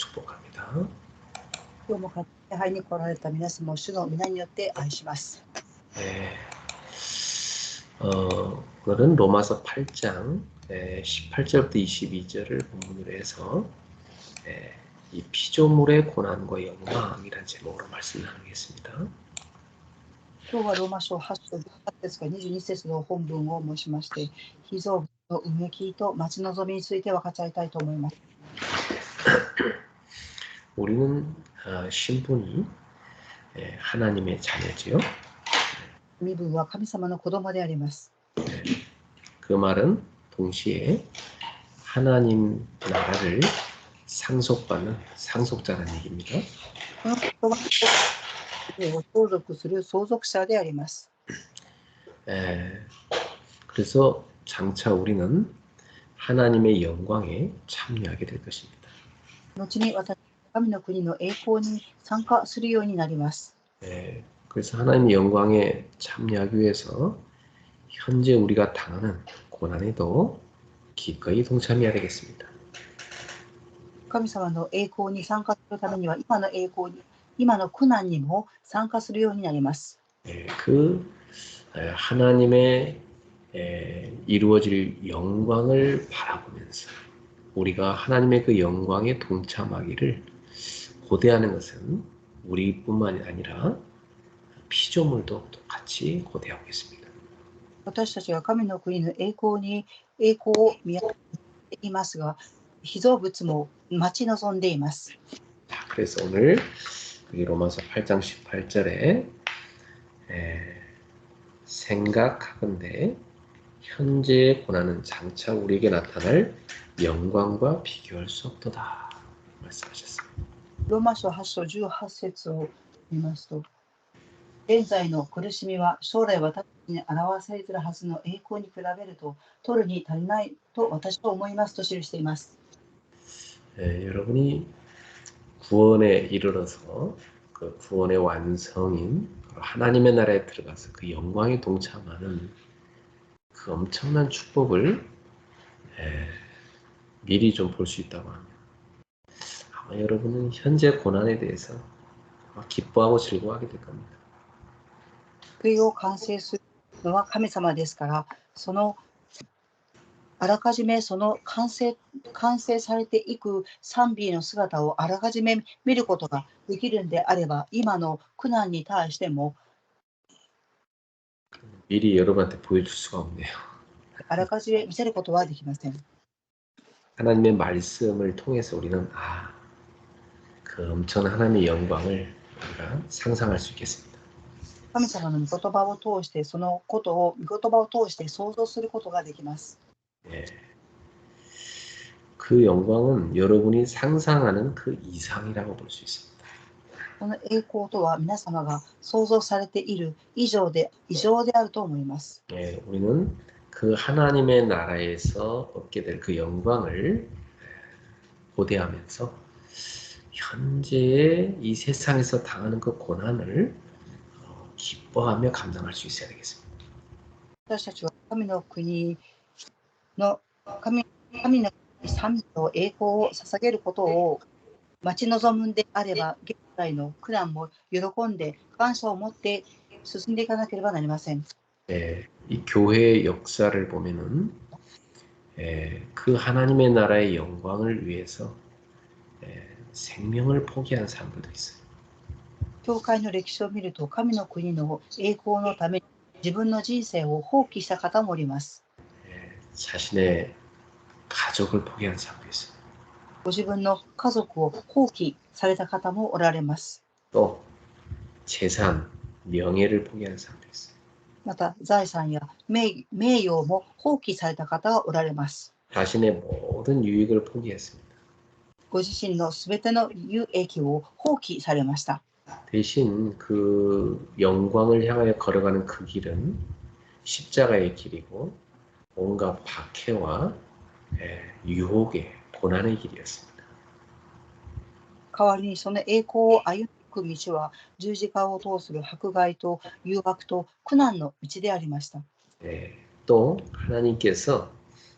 축복합니다. 今日も礼拝に来られた皆様を主の皆によって愛します。 네. 오늘은 로마서 8장 18절부터 22절을 본문으로 해서 이 피조물의 고난과 영광이라는 제목으로 말씀을 나누겠습니다. 今日はローマ書8章18節から22節の本文を申しまして、被造物のうめきと待ち望みについて分かち合いたいと思います。 우리는 신분이 하나님의 자녀지요. 身分は神様の子供であります。 그 말은 동시에 하나님 나라를 상속받는 상속자라는 얘기입니다. この言葉を相続する相続者であります。 그래서 장차 우리는 하나님의 영광에 참여하게 될 것입니다. 後に私は神の国の栄光に参加するようになります。 그래서 하나님의 영광에 참여하기 위해서 현재 우리가 당하는 고난에도 기꺼이 동참해야 되겠습니다. 神様の栄光に参加するためには今の栄光に今の苦難にも参加するようになります。 그 하나님의 이루어질 영광을 바라보면서 우리가 하나님의 그 영광에 동참하기를 고대하는 것은 우리뿐만이 아니라 피조물도 똑같이 고대하고 있습니다. 私たちは神の国の栄光に栄光を見上げていますが、被造物も待ち望んでいます。 그래서 오늘 로마서 8장 18절에 생각하건대 현재의 고난은 장차 우리에게 나타날 영광과 비교할 수 없도다 말씀하셨습니다. ローマ書8章18節を見ますと、現在の苦しみは将来私に表されているはずの栄光に比べると取るに足りないと私は思いますと記しています。 여러분이 구원에 이르러서 그 구원의 완성인 하나님의 나라에 들어가서 그 영광에 동참하는 그 엄청난 축복을 미리 좀 볼 수 있다고 합니다. 아마 여러분은 현재 고난에 대해서 기뻐하고 즐거워하게 될 겁니다. 救いを完成するのは神様ですから、あらかじめその完成されていく賛美の姿をあらかじめ見ることができるんであれば、今の苦難に対しても 미리 여러분한테 보여줄 수가 없네요. あらかじめ見せることはできません。 하나님의 말씀을 통해서 우리는 그 엄청난 하나님의 영광을 우리가 상상할 수 있겠습니다. 神様の御言葉を通してそのことを御言葉を通して想像することができます。 그 영광은 여러분이 상상하는 그 이상이라고 볼 수 있습니다. この栄光とは皆様が想像されている以上であると思います。 우리는 그 하나님의 나라에서 얻게 될 그 영광을 고대하면서 현재의 이 세상에서 당하는 그 고난을 기뻐하며 감당할 수 있어야 되겠습니다. 私たちは神の国の神の賛美と栄光を捧げることを待ち望むんであれば、現在の苦難も喜んで感謝を持って進んでいかなければなりません。 이 교회의 역사를 보면은 그 하나님의 나라의 영광을 위해서 생명을 포기한 사람들도 있어요. 教会の歴史を見ると、神の国の栄光のために自分の人生を放棄した方もおります。 자신의 가족을 포기한 사람도 있어요. ご自分の家族を放棄された方もおられます。 또 재산, 명예를 포기한 사람도 있어요. また財産や名誉も放棄された方がおられます。 자신의 모든 유익을 포기했습니다. ご自身のすべての有益を放棄されました。 대신 그 영광을 향하여 걸어가는 그 길은 십자가의 길이고 온갖 박해와 유혹의 고난의 길이었습니다. 代わりにその栄光を歩んでいく道は十字架を通する迫害と誘惑と苦難の道でありました。 또 하나님께서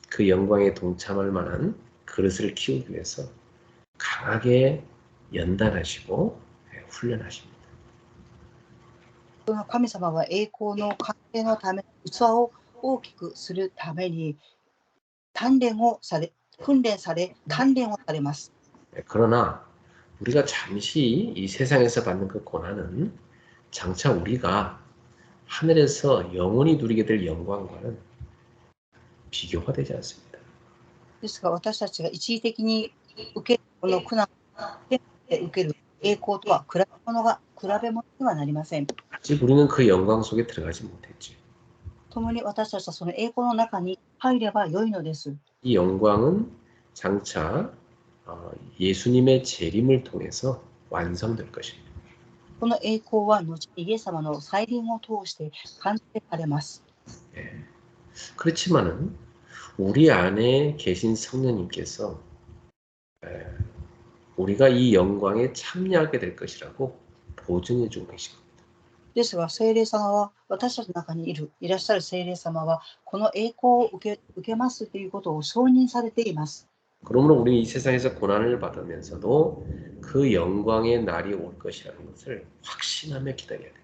그 영광에 동참할 만한 그릇을 키우기 위해서 강하게 연단하시고 훈련하십니다. その神様は栄光の完成のため、器を大きくするために鍛錬され、鍛錬をされます。 그러나 우리가 잠시 이 세상에서 받는 그 고난은 장차 우리가 하늘에서 영원히 누리게 될 영광과는 비교가 되지 않습니다. ですが、私たちが一時的に受けるこの苦難で受ける栄光とは比べ物にはなりません。 아직 우리는 그 영광 속에 들어가지 못했지. 共に私たちはその栄光の中に入れば良いのです。 이 영광은 장차 예수님의 재림을 통해서 완성될 것입니다. この栄光は後にイエス様の再臨を通して完成されます。 그렇지만은 우리 안에 계신 성령님께서 우리가 이 영광에 참여하게 될 것이라고 보증해 주고 계신 겁니다. ですが、聖霊様は、私たちの中にいらっしゃる聖霊様は、この栄光を受けますということを承認されています。 그러므로 우리는 이 세상에서 고난을 받으면서도 그 영광의 날이 올 것이라는 것을 확신하며 기다려야 됩니다.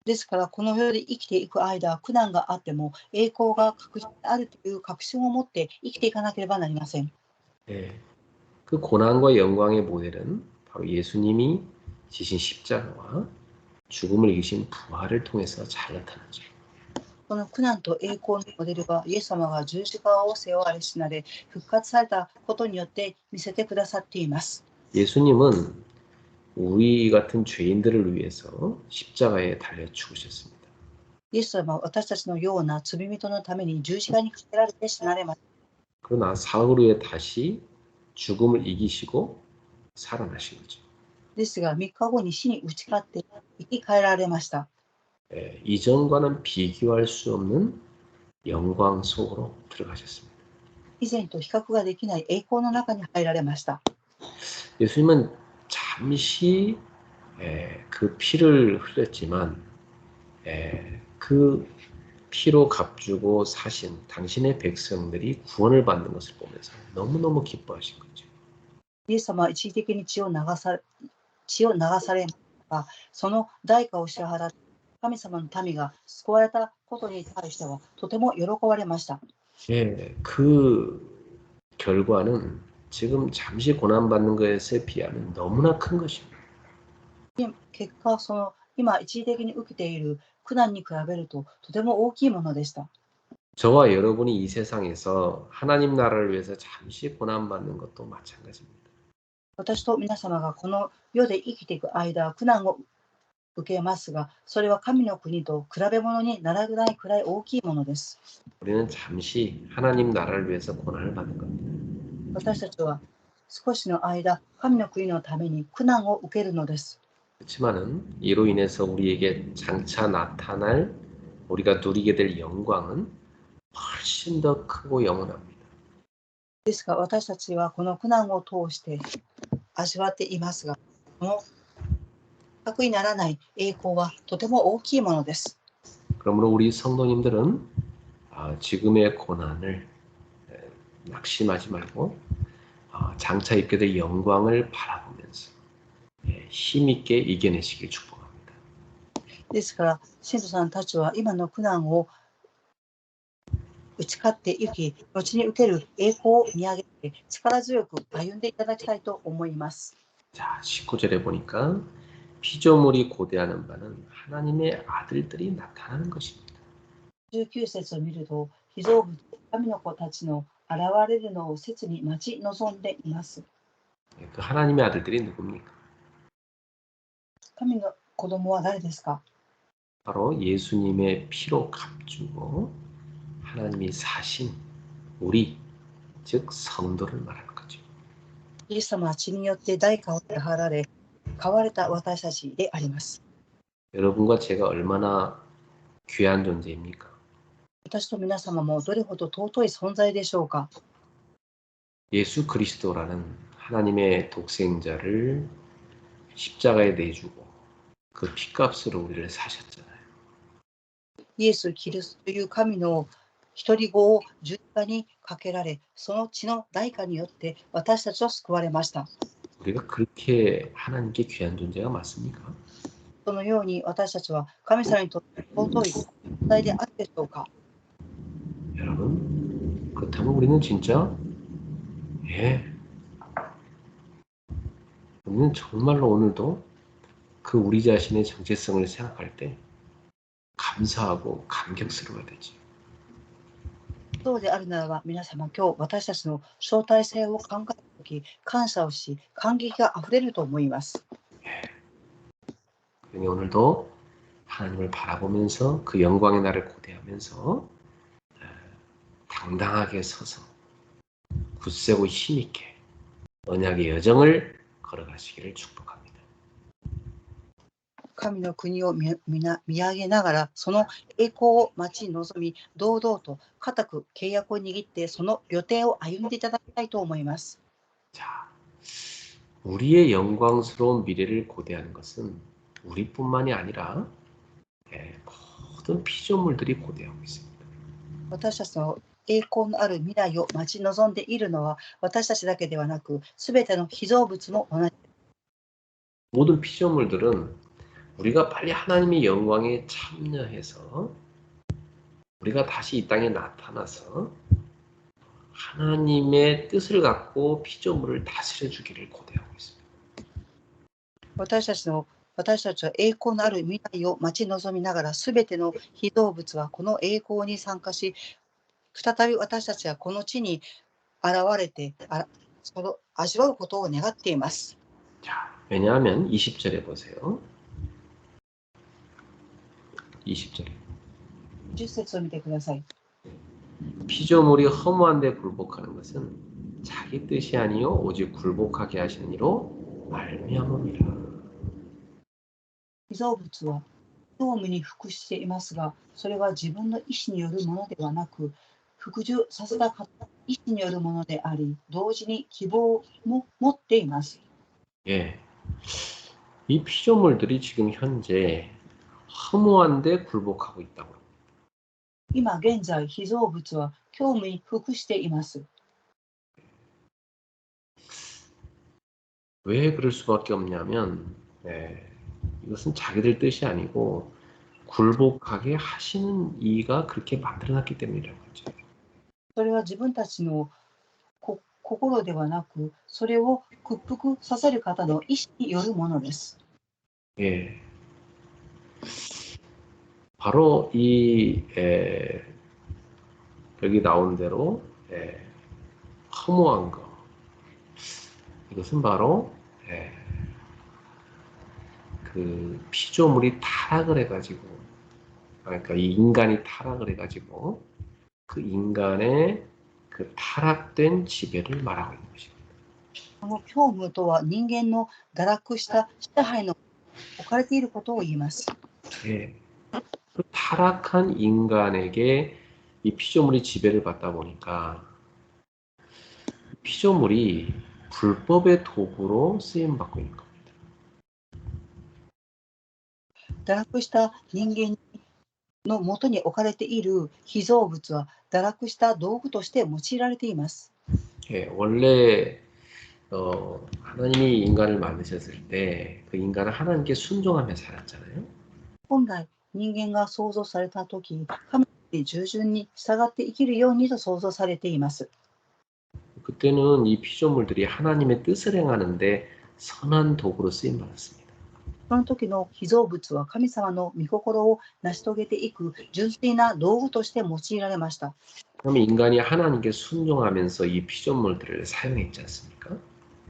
ですから、この世で生きていく間、苦難があっても、栄光が確実であるという確信を持って生きていかなければなりません。 그 고난과 영광의 모델은 바로 예수님이 지신 십자가와 죽음을 이기신 부활을 통해서 잘 나타나죠. この苦難と栄光のモデルは、イエス様が十字架を背負われ死なれ、復活されたことによって見せてくださっています。 예수님은 우리 같은 죄인들을 위해서 십자가에 달려 죽으셨습니다. イエス様は私たちのような罪人のために十字架にかけられて死なれました。 그러나 사흘 후에 다시 죽음을 이기시고 살아나신 거죠. ですが、3日後に死に打ち勝って生き返られました。 이전과는 비교할 수 없는 영광 속으로 들어가셨습니다. 以前と比較ができない栄光の中に入られました。 예수님은 잠시 그 피를 흘렸지만 그 피로 값주고 사신 당신의 백성들이 구원을 받는 것을 보면서 너무너무 기뻐하신 거죠. イエス様は一時的に血を流されましたが、その代価を支払って神様の民が救われたことに対してはとても喜ばれました。 그 결과는 지금 잠시 고난받는 것에 비하면 너무나 큰 것입니다. 結果、その今一時的に受けている苦難に比べるととても大きいものでした。 저와 여러분이 이 세상에서 하나님 나라를 위해서 잠시 고난받는 것도 마찬가지입니다. 私と皆様がこの世で生きていく間、苦難を受けますが、それは神の国と比べ物にならないくらい大きいものです。 우리는 잠시 하나님 나라를 위해서 고난을 받는 겁니다. 私たちは少しの間、神の国のために苦難を受けるのです。 그렇지만은 이로 인해서 우리에게 장차 나타날 우리가 누리게 될 영광은 훨씬 더 크고 영원합니다. ですが、私たちはこの苦難を通して味わっていますが、この比較にならない栄光はとても大きいものです。 그러므로 우리 성도님들은 지금의 고난을 낙심하지 말고 장차 입게 될 영광을 바라보면서 힘있게 이겨내시길 축복합니다. ですから、信徒さんたちは今の苦難を打ち勝っていき、後に受ける栄光を見上げて力強く歩んでいただきたいと思います。 자, 19절에 보니까 피조물이 고대하는 바는 하나님의 아들들이 나타나는 것입니다. 19節を見ると、被造物、神の子たちの現れるのを切に待ち望んでいます。 그 하나님의 아들들이 누굽니까? 神の子供は誰ですか？ 바로 예수님의 피로 값주고 하나님이 사신 우리, 즉 성도를 말하는 거죠. イエス様は血によって代価を支払われ、買われた私たちであります。 여러분과 제가 얼마나 귀한 존재입니까? 私と皆様もどれほど尊い存在でしょうか？ 예수 그리스도라는 하나님의 독생자를 십자가에 내주고 그 피값으로 우리를 사셨잖아요. イエス・キリストという神の一人子を十字架にかけられ、その血の代価によって私たちを救われました。 우리가 그렇게 하나님께 귀한 존재가 맞습니까? そのように私たちは神様にとって尊い存在であるでしょうか。 여러분, 그렇다면 우리는 진짜 우리는 정말로 오늘도 그 우리 자신의 정체성을 생각할 때 감사하고 감격스러워야 되지. そうであるならば、皆様、今日私たちの招待性を考えるとき、感謝をし、感激があふれると思います。 그러니 오늘도 하나님을 바라보면서 그 영광의 날을 고대하면서 당당하게 서서 굳세고 힘있게 언약의 여정을 걸어가시기를 축복합니다. 神の国を見上げながら、その栄光を待ち望み、堂々と固く契約を握って、その予定を歩んでいただきたいと思います。 자, 우리의 영광스러운 미래를 고대하는 것은 우리뿐만이 아니라 모든 피조물들이 고대하고 있습니다. 私たちの栄光のある未来を待ち望んでいるのは、私たちだけではなく、すべての被造物も同じ。 모든 피조물들은 우리가 빨리 하나님의 영광에 참여해서 우리가 다시 이 땅에 나타나서 하나님의 뜻을 갖고 피조물을 다스려 주기를 고대하고 있습니다. 私たちは栄光のある未来を待ち望みながら、すべての被造物はこの栄光に参加し、再び私たちはこの地に現れてその味わうことを願っています。 자, 왜냐하면 20절에 보세요. 20절에 10節を見てください。 피조물이 허무한 데 굴복하는 것은 자기 뜻이 아니요 오직 굴복하게 하시는 이로 말미암음이라. 被造物は業務に服していますが、それは自分の意思によるものではなく、服従させた意思によるものであり、同時に希望も持っています。 예, 이 피조물들이 지금 현재 허무한 데 굴복하고 있다고. 今現在、被造物は業務に服しています。 왜 그럴 수밖에 없냐면 이것은 자기들 뜻이 아니고 굴복하게 하시는 이가 그렇게 만들어놨기 때문이라는 거죠. それは自分たちの心ではなく、それを屈服させる方の意思によるものです。 예, 바로 이 여기 나온 대로 허무한 거 이것은 바로 그 피조물이 타락을 해가지고 그러니까 이 인간이 타락을 해가지고 그 인간의 그 타락된 지배를 말하고 있는 것입니다. この教務とは人間の堕落した支配の置かれていることを言います。 예, 그 타락한 인간에게 이 피조물이 지배를 받다 보니까 피조물이 불법의 도구로 쓰임 받고 있는 겁니다. 堕落した人間のもとに置かれている被造物は堕落した道具として用いられています。 예, 원래 하나님이 인간을 만드셨을 때 그 인간은 하나님께 순종하며 살았잖아요. 本来、人間が創造されたとき、神に従順に従って生きるようにと創造されています。 그때는 이 피조물들이 하나님의 뜻을 행하는데 선한 도구로 쓰임 받았습니다. その時の被造物は神様の御心を成し遂げていく純粋な道具として用いられました。 그러면 인간이 하나님께 순종하면서 이 피조물들을 사용했지 않습니까?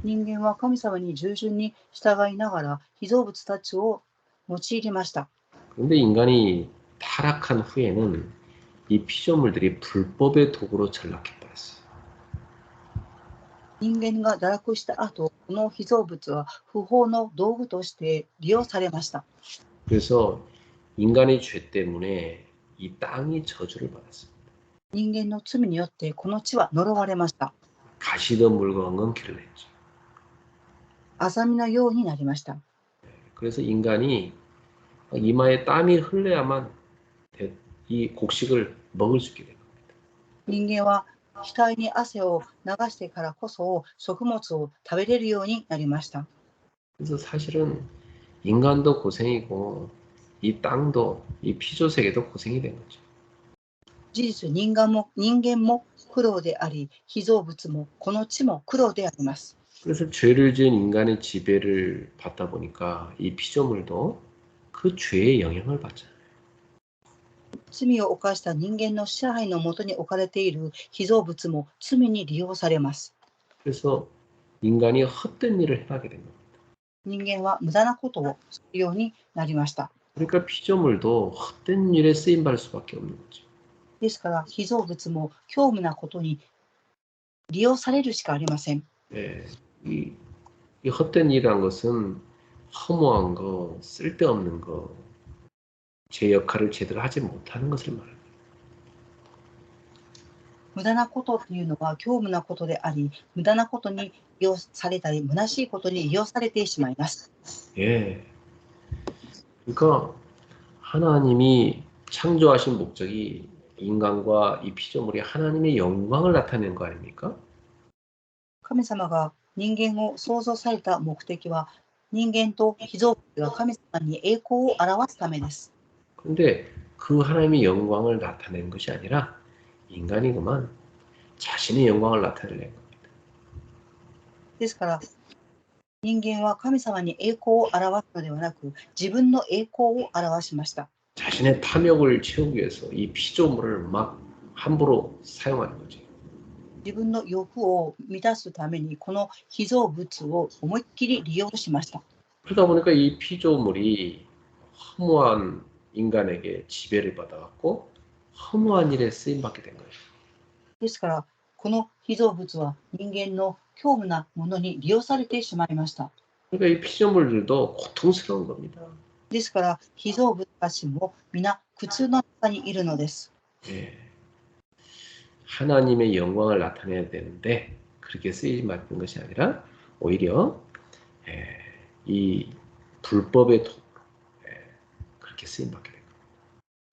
人間は神様に従順に従いながら被造物たちを用いました。 그런데 인간이 타락한 후에는 이 피조물들이 불법의 도구로 전락해 버렸어요. 人間が堕落した後、この被造物は不法の道具として利用されました。 그래서 인간의 죄 때문에 이 땅이 저주를 받았습니다. 人間の罪によってこの地は呪われました。 가시던 물건은 길을 했죠. アザミのようになりました。 그래서 인간이 이마에 땀이 흘러야만 이 곡식을 먹을 수 있게 됩니다. 人間は額に汗を流してからこそ食物を食べれるようになりました。 그래서 사실은 인간도 고생이고 이 땅도 이 피조세계도 고생이 된 거죠. 事実、人間も苦労であり、被造物もこの地も苦労であります。 그래서 죄를 지은 인간의 지배를 받다 보니까 이 피조물도 그 죄의 영향을 받잖아요. 罪を犯した人間の支配のもとに置かれている被造物も罪に利用されます。 그래서 인간이 헛된 일을 해하게 된 겁니다. 人間は無駄なことをするようになりました。 그러니까 피조물도 헛된 일에 쓰임 받을 수밖에 없는 거죠. ですから、被造物も虚無なことに利用されるしかありません。 예, 이 헛된 일이란 것은 허무한 거, 쓸데없는 거, 제 역할을 제대로 하지 못하는 것을 말합니다. 無駄なことっていうのは虚無なことであり、無駄なことに利用されたり、虚しいことに利用されてしまいます。 예, 그러니까 하나님이 창조하신 목적이 인간과 이 피조물이 하나님의 영광을 나타내는 거 아닙니까? 神様が人間を創造された目的は、人間と被造物が神様に栄光を表すためです。 그런데 그 하나님의 영광을 나타내는 것이 아니라 인간이 그만 자신의 영광을 나타내는 겁니다. ですから、人間は神様に栄光を表すのではなく、自分の栄光を表しました。 자신의 탐욕을 채우기 위해서 이 피조물을 막 함부로 사용하는 거지. 自分の欲を満たすために、この被造物を思いっきり利用しました。 그러다 보니까 이 피조물이 허무한 인간에게 지배를 받아갖고 허무한 일에 쓰임 받게 된 거예요. ですから、この被造物は人間の虚無なものに利用されてしまいました。 그러니까 이 피조물들도 고통스러운 겁니다. ですから、被造物たちも皆苦痛の中にいるのです。 예. 하나님의 영광을 나타내야 되는데 그렇게 쓰임 받는 것이 아니라 오히려 이 불법의 도구로 그렇게 쓰임 받게 된 거예요.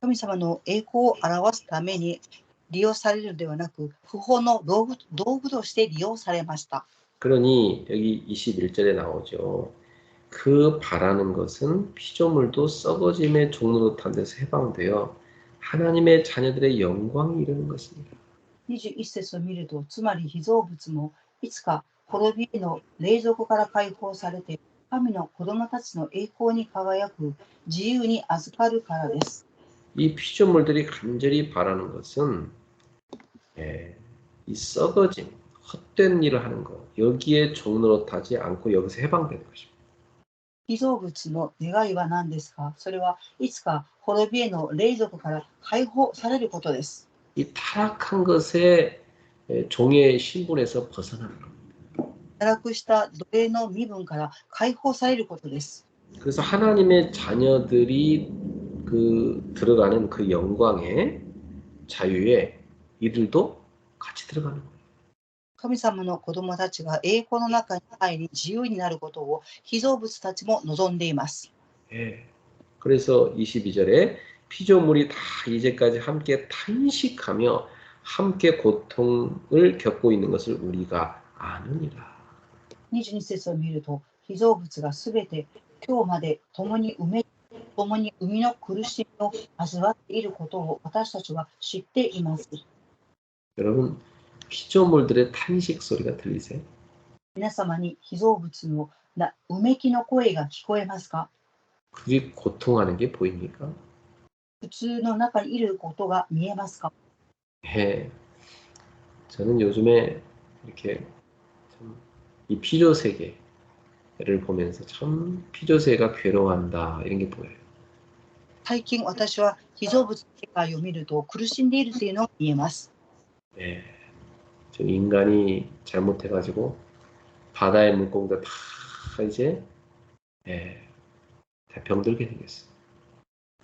神様の栄光を表すために利用されるのではなく、不法の道具として利用されました。 그러니 여기 21절에 나오죠. 그 바라는 것은 피조물도 썩어짐의 종로로 탄 데서 해방되어 하나님의 자녀들의 영광이 이르는 것입니다. 21節を見ると、つまり被造物もいつか滅びへの霊俗から解放されて、神の子供たちの栄光に輝く自由に預かるからです。 이 피조물들이 간절히 바라는 것은 이 썩어짐, 헛된 일을 하는 것, 여기에 종로로 타지 않고 여기서 해방되는 것입니다. 被造物の願いは何ですか？それはいつか滅びへの霊俗から解放されることです。 이 타락한 것의 종의 신분에서 벗어나는 겁니다. 堕落した奴隷の身分から解放されることです。 그래서 하나님의 자녀들이 들어가는 그 영광의 자유에 이들도 같이 들어가는 거예요. 神様の子供たちが栄光の中に入り自由になることを被造物たちも望んでいます。 예. 그래서 22절에 피조물이 다 이제까지 함께 탄식하며 함께 고통을 겪고 있는 것을 우리가 아느니라. 22節を見ると、被造物がすべて今日まで共に生みの苦しみを味わっていることを私たちは知っています。 여러분, 피조물들의 탄식 소리가 들리세요? 皆様に被造物のうめきの声が聞こえますか？ 그게 고통하는 게 보입니까? 普通の中にいることが見えますか？ 예. 저는 요즘에 이렇게 참 이 피조 세계를 보면서 참 피조 세계가 괴로워한다 이런 게 보여요. 最近私は被造物の世界を見ると苦しんでいるというのが見えます。 예. 저 인간이 잘못해가지고 바다의 물고기가 다 이제 다 병들게 생겼어요.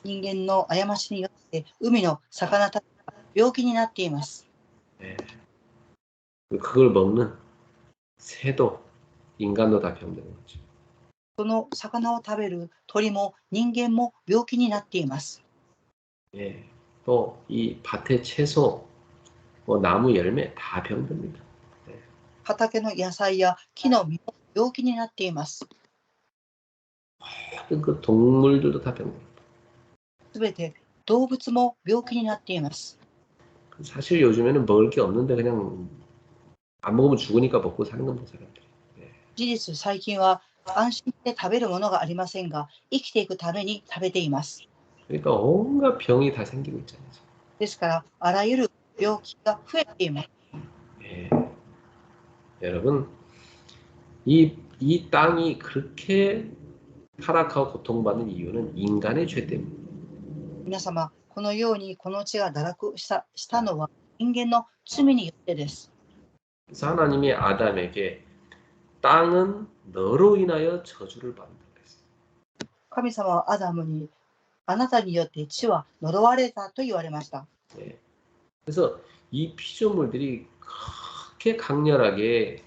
人間の過ちによって海の魚たちが病気になっています。 예. 그걸 먹는 새도 인간도 다 병드는 거죠. その魚を食べる鳥も人間も病気になっています。 예. 또 이 밭의 채소 뭐 나무 열매 다 병듭니다. 畑の野菜や木の実も病気になっています。 모든 그 동물들도 다 병듭니다. すべて動物も病気になっています。 사실 요즘에는 먹을 게 없는데 그냥 안 먹으면 죽으니까 먹고 사는 겁니다, 사람들이. 事実、最近は安心して食べるものがありませんが、生きていくために食べています。 그러니까 온갖 병이 다 생기고 있잖아요. ですから、あらゆる病気が増えています。 예. 여러분, 이 땅이 그렇게 타락하고 고통받는 이유는 인간의 죄 때문입니다. 皆様、このようにこの地が堕落したのは人間の罪によってです。 그래서 하나님이 아담에게 땅은 너로 인하여 저주를 받는다 그랬어요. 神様はアダムに、あなたによって地は呪われたと言われました。 예. 그래서 이 피조물들이 그렇게 강렬하게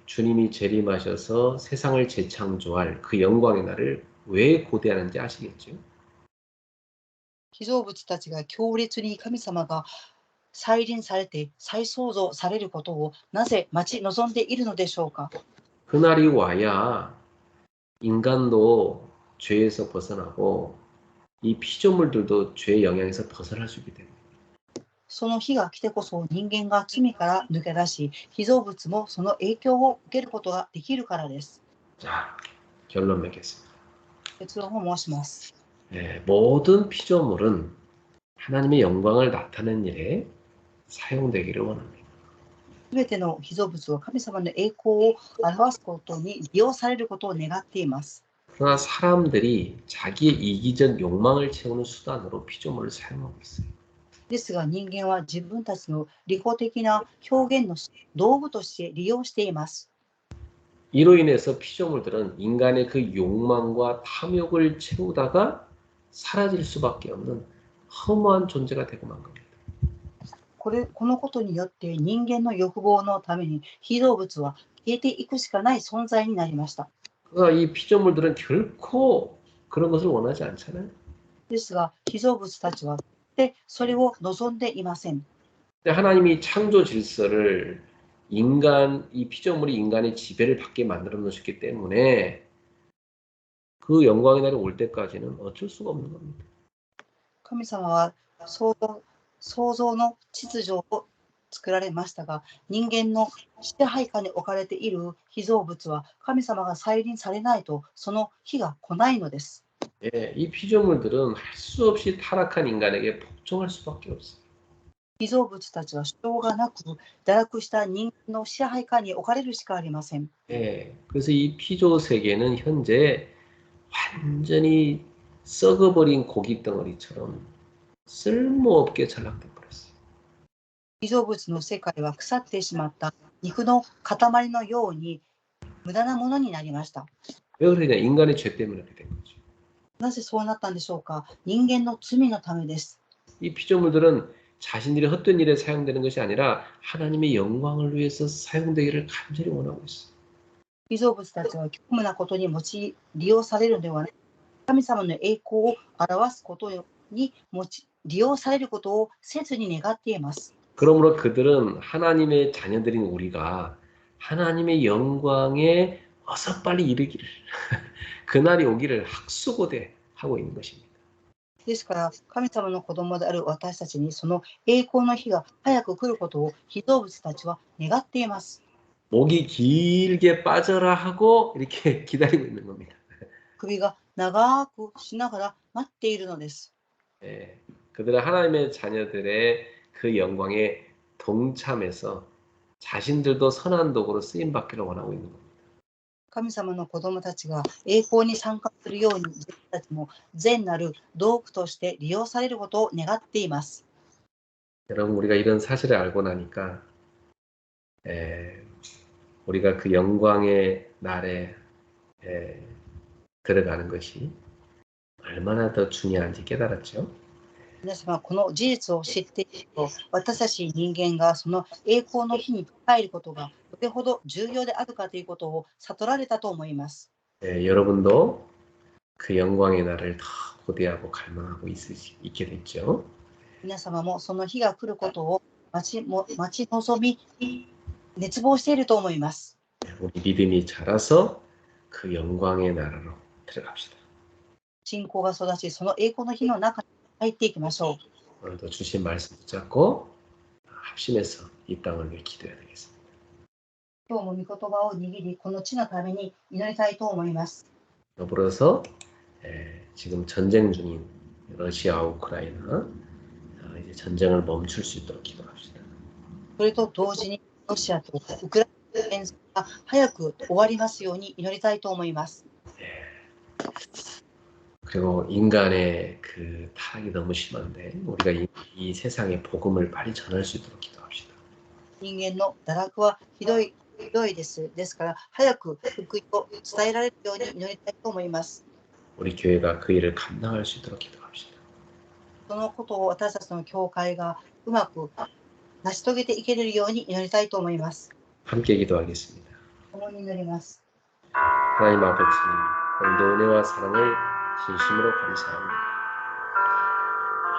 주님이 재림하셔서 세상을 재창조할 그 영광의 날을 왜 고대하는지 아시겠죠? 被造物たちが強烈に神様が再臨されて再創造されることをなぜ待ち望んでいるのでしょうか。 그날이 와야 인간도 죄에서 벗어나고 이 피조물들도 죄의 영향에서 벗어날 수 있게 됩니다. その日が来てこそ人間が罪から抜け出し、被造物もその影響を受けることができるからです。 자, 결론 맺겠습니다. 結論を申します。 모든 피조물은 하나님의 영광을 나타내는 일에 사용되기를 원합니다. すべての被造物は神様の栄光を表すことに利用されることを願っています。 그러나 사람들이 자기의 이기적 욕망을 채우는 수단으로 피조물을 사용하고 있어요. ですが人間は自分たちの利己的な表現の道具として利用しています。 이로 인해서 피조물들은 인간의 그 욕망과 탐욕을 채우다가 사라질 수밖에 없는 허무한 존재가 되고 만 겁니다. このことによって人間の欲望のために被造物は消えていくしかない存在になりました。 그러니까 이 피조물들은 결코 그런 것을 원하지 않잖아요. ですが被造物たちはそれを望んでいません。 하나님이 창조 질서를 이 피조물이 인간의 지배를 받게 만들어 놓으셨기 때문에 그 영광의 날이 올 때까지는 어쩔 수가 없는 겁니다. 神様は創造の秩序を作られましたが、人間の支配下に置かれている被造物は神様が再臨されないとその日が来ないのです。 예, 이 피조물들은 할 수 없이 타락한 인간에게 복종할 수밖에 없어요. 被造物たちはしょうがなく堕落した人間の支配下に置かれるしかありません。 예, 그래서 이 피조 세계는 현재 완전히 썩어버린 고기 덩어리처럼 쓸모없게 전락돼 버렸어요. 被造物の世界は腐ってしまった肉の塊のように無駄なものになりました。 왜 그러냐? 인간의 죄 때문에 그렇게 된 거죠. なぜそうなったんでしょうか。人間の罪のためです。 이 피조물들은 자신들이 헛된 일에 사용되는 것이 아니라 하나님의 영광을 위해서 사용되기를 간절히 원하고 있어요. 被造物たちは虚無なことに利用されるのではなく、神様の栄光を表すことに利用されることを切に願っています。 그러므로 그들은 하나님의 자녀들인 우리가 하나님의 영광에 어서 빨리 이르기를 그날이 오기를 학수고대 하고 있는 것입니다. ですから神様の子供である私たちにその栄光の日が早く来ることを被造物たちは願っています。 목이 길게 빠져라 하고 이렇게 기다리고 있는 겁니다. 首が長くしながら待っているのです。 예, 그들은 하나님의 자녀들의 그 영광에 동참해서 자신들도 선한 도구로 쓰임 받기를 원하고 있는 겁니다. 神様の子供たちが栄光に参加するように自分たちも善なる道具として利用されることを願っています。 여러분 우리가 이런 사실을 알고 나니까 우리가 그 영광의 날에 들어가는 것이 얼마나 더 중요한지 깨달았죠. 皆様、この事実を知っていると、私たち人間がその栄光の日に入ることがどれほど重要であるかということを悟られたと思います。 여러분도 그 영광의 날을 더 고대하고 갈망하고 있게 됐죠. 皆様もその日が来ることを待ち望み、熱望していると思います。 우리 믿음이 자라서 그 영광의 나라로 들어갑시다. 信仰が育ち、その栄光の日の中に入っていきましょう。 오늘도 주신 말씀 붙잡고 합심해서 이 땅을 위해 기도해야 되겠습니다. 今日も御言葉を握り、この地のために祈りたいと思います。 더불어서 지금 전쟁 중인 러시아, 우크라이나 이제 전쟁을 멈출 수 있도록 기도합시다. それと同時にロシアとウクライナの戦争が早く終わりますように祈りたいと思います。 그리고 인간의 그 타락이 너무 심한데 우리가 이 세상에 복음을 빨리 전할 수 있도록 기도합시다. 人間の堕落はひどいです。ですから早く福音を伝えられるように祈りたいと思います。 우리 교회가 그 일을 감당할 수 있도록 기도합시다. そのことを私たちの教会がうまく成し遂げていけるように祈りたいと思います。 함께 기도하겠습니다. 共に祈ります。 하나님 아버지, 오늘도 은혜와 사랑을 진심으로 감사합니다.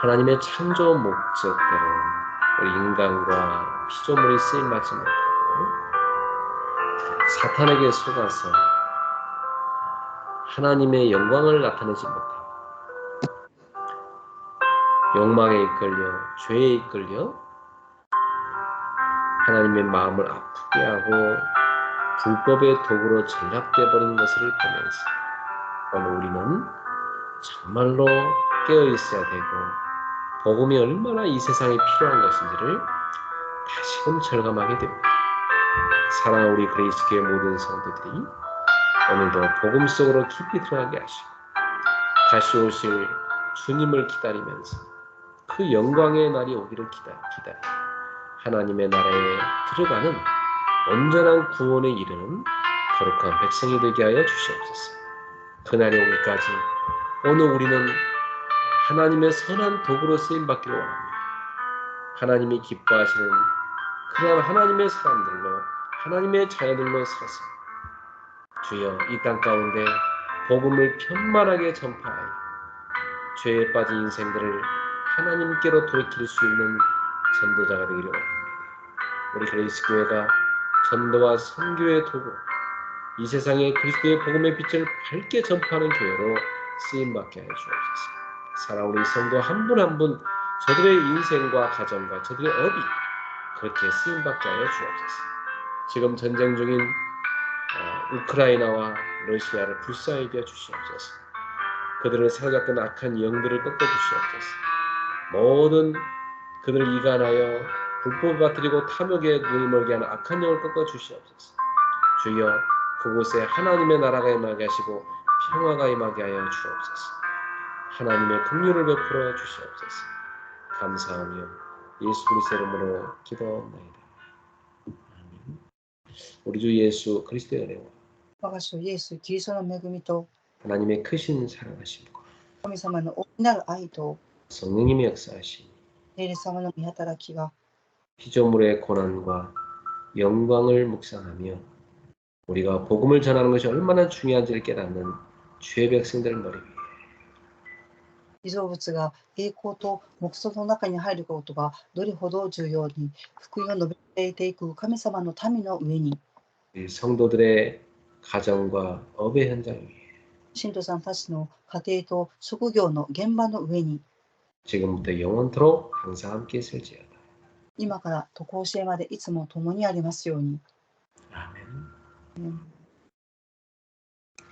하나님의 창조 목적대로 우리 인간과 피조물이 쓰임받지 못하고 사탄에게 속아서 하나님의 영광을 나타내지 못하고 욕망에 이끌려 죄에 이끌려 하나님의 마음을 아프게 하고 불법의 도구로 전락돼 버린 것을 보면서 오늘 우리는 정말로 깨어 있어야 되고 복음이 얼마나 이 세상에 필요한 것인지를 다시금 절감하게 됩니다. 사랑하는 우리 그레이스교회 모든 성도들이 오늘도 복음 속으로 깊이 들어가게 하시고 다시 오실 주님을 기다리면서 그 영광의 날이 오기를 기다려 하나님의 나라에 들어가는 온전한 구원에 이르는 거룩한 백성이 되게 하여 주시옵소서. 그날이 오기까지 오늘 우리는 하나님의 선한 도구로 쓰임받기를 원합니다. 하나님이 기뻐하시는 그런 하나님의 사람들로 하나님의 자녀들로 서서 주여 이 땅 가운데 복음을 편만하게 전파하여 죄에 빠진 인생들을 하나님께로 돌이킬 수 있는 전도자가 되기를 원합니다. 우리 그레이스 교회가 전도와 선교의 도구, 이 세상에 그리스도의 복음의 빛을 밝게 전파하는 교회로 쓰임받게 하여 주옵소서. 사랑하는 우리 성도 한 분 한 분 저들의 인생과 가정과 저들의 업이 그렇게 쓰임받게 하여 주옵소서. 지금 전쟁 중인 우크라이나와 러시아를 불쌍히 여겨 주시옵소서. 그들을 사로잡던 악한 영들을 꺾어 주시옵소서. 모든 그들을 이간하여 불법을 빠뜨리고 탐욕에 눈이 멀게 하는 악한 영을 꺾어 주시옵소서. 주여 그곳에 하나님의 나라가 임하게 하시고 평화가 임하게 하여 주옵소서. 하나님의 긍휼을 베풀어 주시옵소서. 감사하며 예수 그리스도의 이름으로 기도합니다. 아멘. 우리 주 예수 그리스도의 은혜와 我が主イエス・キリストの恵みと 하나님의 크신 사랑하심과 神様の大いなる愛と 성령님의 역사하심이 聖霊様の御働きが 피조물의 고난과 영광을 묵상하며 우리가 복음을 전하는 것이 얼마나 중요한지를 깨닫는 주의 백성들 머리 위에 被造物が栄光と目想の中に入ることがどれほど重要に福音を述べていく神様の民の上に 우리 성도들의 가정과 업의 현장 위에 信徒さんたちの家庭と職業の現場の上に 지금부터 영원토록 항상 함께 있을지어다. 今から渡航生までいつも共にありますように。 아멘.